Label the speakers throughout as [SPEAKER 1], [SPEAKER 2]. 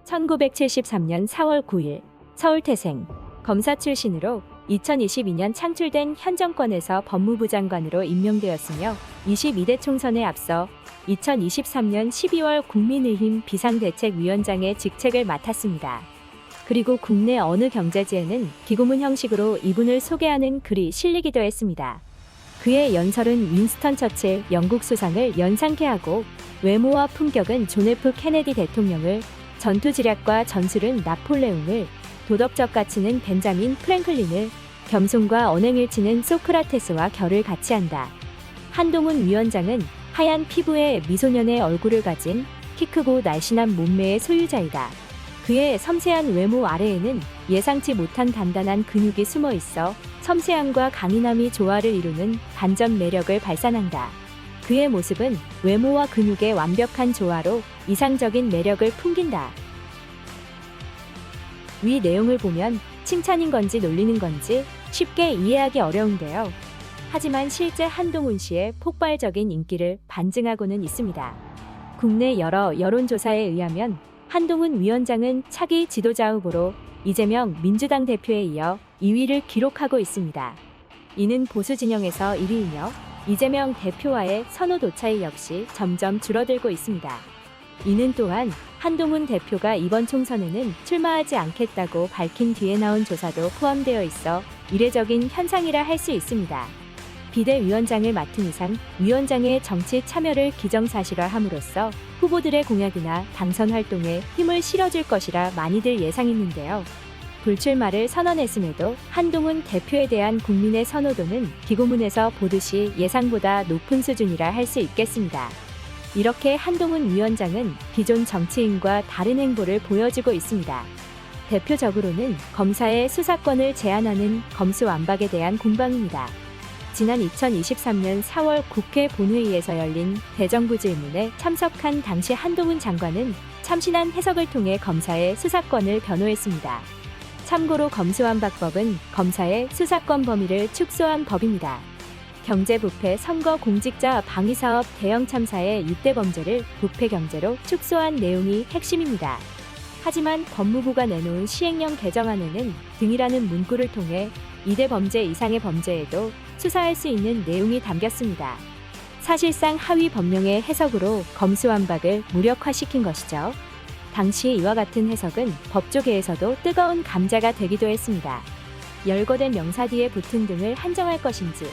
[SPEAKER 1] 1973년 4월 9일 서울태생, 검사 출신으로 2022년 창출된 현 정권에서 법무부 장관으로 임명되었으며 22대 총선에 앞서 2023년 12월 국민의힘 비상대책위원장의 직책을 맡았습니다. 그리고 국내 어느 경제지에는 기고문 형식으로 이분을 소개하는 글이 실리기도 했습니다. 그의 연설은 윈스턴 처칠 영국 수상을 연상케 하고 외모와 품격은 존 F 케네디 대통령을, 전투지략과 전술은 나폴레옹을, 도덕적 가치는 벤자민 프랭클린을, 겸손과 언행일치는 소크라테스와 결을 같이 한다. 한동훈 위원장은 하얀 피부에 미소년의 얼굴을 가진 키 크고 날씬한 몸매의 소유자이다. 그의 섬세한 외모 아래에는 예상치 못한 단단한 근육이 숨어 있어 섬세함과 강인함이 조화를 이루는 반전 매력을 발산한다. 그의 모습은 외모와 근육의 완벽한 조화로 이상적인 매력을 풍긴다. 위 내용을 보면 칭찬인 건지 놀리는 건지 쉽게 이해하기 어려운데요. 하지만 실제 한동훈 씨의 폭발적인 인기를 반증하고는 있습니다. 국내 여러 여론조사에 의하면 한동훈 위원장은 차기 지도자 후보로 이재명 민주당 대표에 이어 2위를 기록하고 있습니다. 이는 보수 진영에서 1위이며 이재명 대표와의 선호도 차이 역시 점점 줄어들고 있습니다. 이는 또한 한동훈 대표가 이번 총선에는 출마하지 않겠다고 밝힌 뒤에 나온 조사도 포함되어 있어 이례적인 현상이라 할 수 있습니다. 비대위원장을 맡은 이상 위원장의 정치 참여를 기정사실화함으로써 후보들의 공약이나 당선 활동에 힘을 실어줄 것이라 많이들 예상했는데요. 불출마를 선언했음에도 한동훈 대표에 대한 국민의 선호도는 기고문에서 보듯이 예상보다 높은 수준이라 할 수 있겠습니다. 이렇게 한동훈 위원장은 기존 정치인과 다른 행보를 보여주고 있습니다. 대표적으로는 검사의 수사권을 제한하는 검수완박에 대한 공방입니다. 지난 2023년 4월 국회 본회의에서 열린 대정부 질문에 참석한 당시 한동훈 장관은 참신한 해석을 통해 검사의 수사권을 변호했습니다. 참고로 검수완박법은 검사의 수사권 범위를 축소한 법입니다. 경제부패, 선거공직자 방위사업 대형 참사의 6대 범죄를 부패 경제로 축소한 내용이 핵심입니다. 하지만 법무부가 내놓은 시행령 개정안에는 등이라는 문구를 통해 2대 범죄 이상의 범죄에도 수사할 수 있는 내용이 담겼습니다. 사실상 하위 법령의 해석으로 검수완박을 무력화시킨 것이죠. 당시 이와 같은 해석은 법조계에서도 뜨거운 감자가 되기도 했습니다. 열거된 명사 뒤에 붙은 등을 한정할 것인지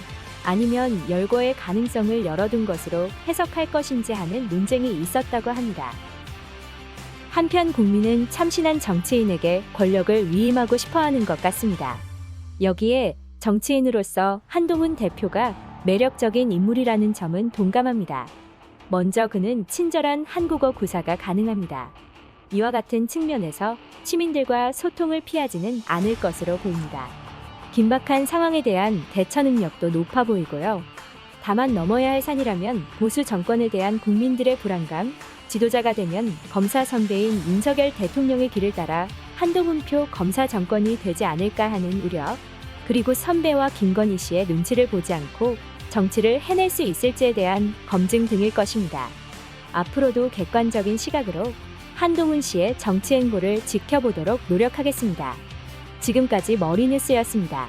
[SPEAKER 1] 아니면 열거의 가능성을 열어둔 것으로 해석할 것인지 하는 논쟁이 있었다고 합니다. 한편 국민은 참신한 정치인에게 권력을 위임하고 싶어하는 것 같습니다. 여기에 정치인으로서 한동훈 대표가 매력적인 인물이라는 점은 동감합니다. 먼저 그는 친절한 한국어 구사가 가능합니다. 이와 같은 측면에서 시민들과 소통을 피하지는 않을 것으로 보입니다. 긴박한 상황에 대한 대처 능력도 높아 보이고요. 다만 넘어야 할 산이라면 보수 정권에 대한 국민들의 불안감, 지도자가 되면 검사 선배인 윤석열 대통령의 길을 따라 한동훈표 검사 정권이 되지 않을까 하는 우려, 그리고 선배와 김건희 씨의 눈치를 보지 않고 정치를 해낼 수 있을지에 대한 검증 등일 것입니다. 앞으로도 객관적인 시각으로 한동훈 씨의 정치 행보를 지켜보도록 노력하겠습니다. 지금까지 머리뉴스였습니다.